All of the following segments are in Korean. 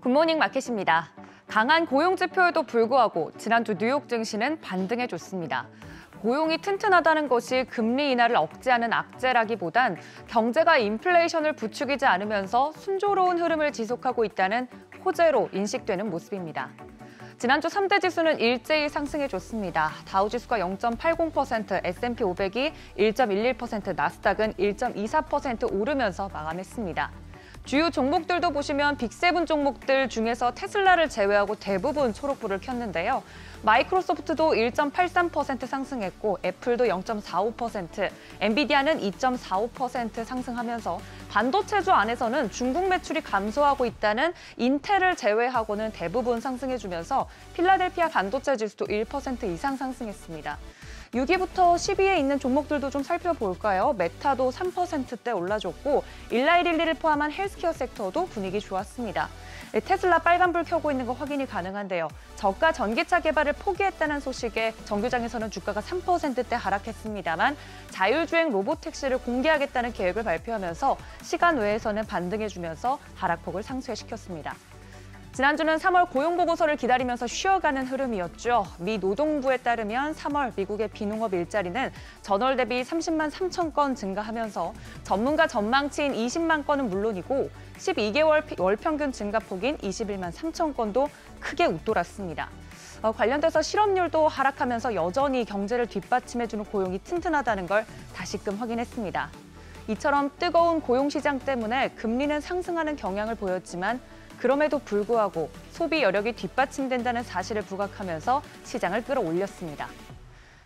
굿모닝 마켓입니다. 강한 고용 지표에도 불구하고 지난주 뉴욕 증시는 반등해줬습니다. 고용이 튼튼하다는 것이 금리 인하를 억제하는 악재라기보단 경제가 인플레이션을 부추기지 않으면서 순조로운 흐름을 지속하고 있다는 호재로 인식되는 모습입니다. 지난주 3대 지수는 일제히 상승해줬습니다. 다우지수가 0.80%, S&P 500이 1.11%, 나스닥은 1.24% 오르면서 마감했습니다. 주요 종목들도 보시면 빅7 종목들 중에서 테슬라를 제외하고 대부분 초록불을 켰는데요. 마이크로소프트도 1.83% 상승했고 애플도 0.45%, 엔비디아는 2.45% 상승하면서 반도체주 안에서는 중국 매출이 감소하고 있다는 인텔을 제외하고는 대부분 상승해주면서 필라델피아 반도체 지수도 1% 이상 상승했습니다. 6위부터 10위에 있는 종목들도 좀 살펴볼까요? 메타도 3%대 올라줬고 일라이릴리를 포함한 헬스케어 섹터도 분위기 좋았습니다. 테슬라 빨간불 켜고 있는 거 확인이 가능한데요. 저가 전기차 개발을 포기했다는 소식에 정규장에서는 주가가 3%대 하락했습니다만 자율주행 로보택시를 공개하겠다는 계획을 발표하면서 시간 외에서는 반등해주면서 하락폭을 상쇄시켰습니다. 지난주는 3월 고용보고서를 기다리면서 쉬어가는 흐름이었죠. 미 노동부에 따르면 3월 미국의 비농업 일자리는 전월 대비 30만 3천 건 증가하면서 전문가 전망치인 20만 건은 물론이고 12개월 월평균 증가폭인 21만 3천 건도 크게 웃돌았습니다. 관련돼서 실업률도 하락하면서 여전히 경제를 뒷받침해주는 고용이 튼튼하다는 걸 다시금 확인했습니다. 이처럼 뜨거운 고용시장 때문에 금리는 상승하는 경향을 보였지만 그럼에도 불구하고 소비 여력이 뒷받침된다는 사실을 부각하면서 시장을 끌어올렸습니다.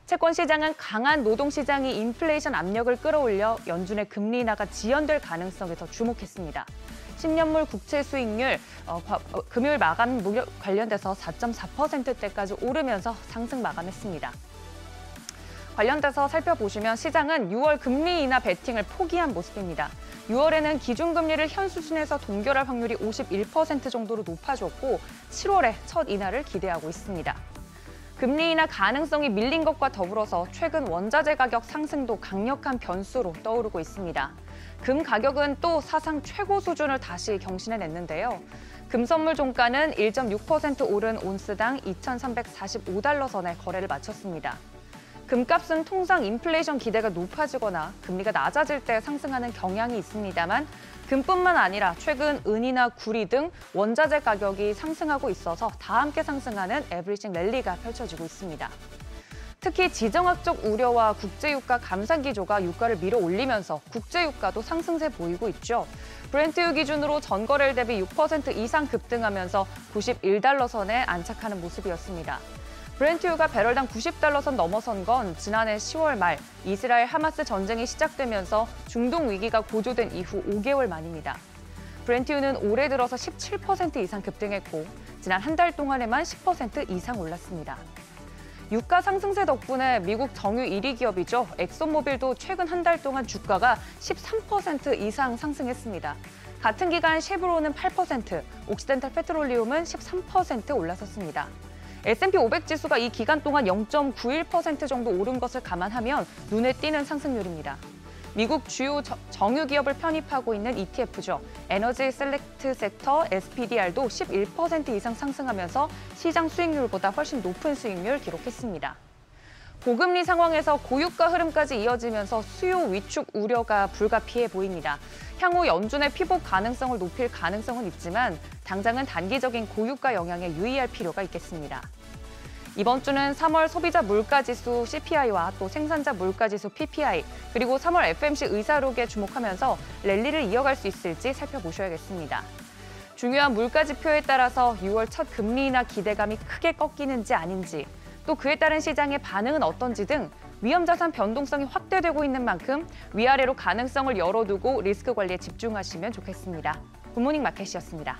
채권 시장은 강한 노동 시장이 인플레이션 압력을 끌어올려 연준의 금리 인하가 지연될 가능성에 더 주목했습니다. 10년물 국채 수익률 금요일 마감 관련돼서 4.4%대까지 오르면서 상승 마감했습니다. 관련돼서 살펴보시면 시장은 6월 금리 인하 베팅을 포기한 모습입니다. 6월에는 기준금리를 현 수준에서 동결할 확률이 51% 정도로 높아졌고 7월에 첫 인하를 기대하고 있습니다. 금리 인하 가능성이 밀린 것과 더불어서 최근 원자재 가격 상승도 강력한 변수로 떠오르고 있습니다. 금 가격은 또 사상 최고 수준을 다시 경신해냈는데요. 금 선물 종가는 1.6% 오른 온스당 2,345달러 선에 거래를 마쳤습니다. 금값은 통상 인플레이션 기대가 높아지거나 금리가 낮아질 때 상승하는 경향이 있습니다만 금뿐만 아니라 최근 은이나 구리 등 원자재 가격이 상승하고 있어서 다 함께 상승하는 에브리싱 랠리가 펼쳐지고 있습니다. 특히 지정학적 우려와 국제유가 감산 기조가 유가를 밀어올리면서 국제유가도 상승세 보이고 있죠. 브렌트유 기준으로 전거래일 대비 6% 이상 급등하면서 91달러 선에 안착하는 모습이었습니다. 브렌트유가 배럴당 90달러 선 넘어선 건 지난해 10월 말 이스라엘 하마스 전쟁이 시작되면서 중동 위기가 고조된 이후 5개월 만입니다. 브렌트유는 올해 들어서 17% 이상 급등했고 지난 한 달 동안에만 10% 이상 올랐습니다. 유가 상승세 덕분에 미국 정유 1위 기업이죠. 엑손모빌도 최근 한 달 동안 주가가 13% 이상 상승했습니다. 같은 기간 쉐브론은 8%, 옥시덴탈 페트롤리움은 13% 올라섰습니다. S&P 500 지수가 이 기간 동안 0.91% 정도 오른 것을 감안하면 눈에 띄는 상승률입니다. 미국 주요 정유 기업을 편입하고 있는 ETF죠. 에너지 셀렉트 섹터 SPDR도 11% 이상 상승하면서 시장 수익률보다 훨씬 높은 수익률 기록했습니다. 고금리 상황에서 고유가 흐름까지 이어지면서 수요 위축 우려가 불가피해 보입니다. 향후 연준의 피복 가능성을 높일 가능성은 있지만 당장은 단기적인 고유가 영향에 유의할 필요가 있겠습니다. 이번 주는 3월 소비자 물가지수 CPI와 또 생산자 물가지수 PPI, 그리고 3월 FMC 의사록에 주목하면서 랠리를 이어갈 수 있을지 살펴보셔야겠습니다. 중요한 물가 지표에 따라서 6월 첫 금리 인하 기대감이 크게 꺾이는지 아닌지, 또 그에 따른 시장의 반응은 어떤지 등 위험자산 변동성이 확대되고 있는 만큼 위아래로 가능성을 열어두고 리스크 관리에 집중하시면 좋겠습니다. 굿모닝 마켓이었습니다.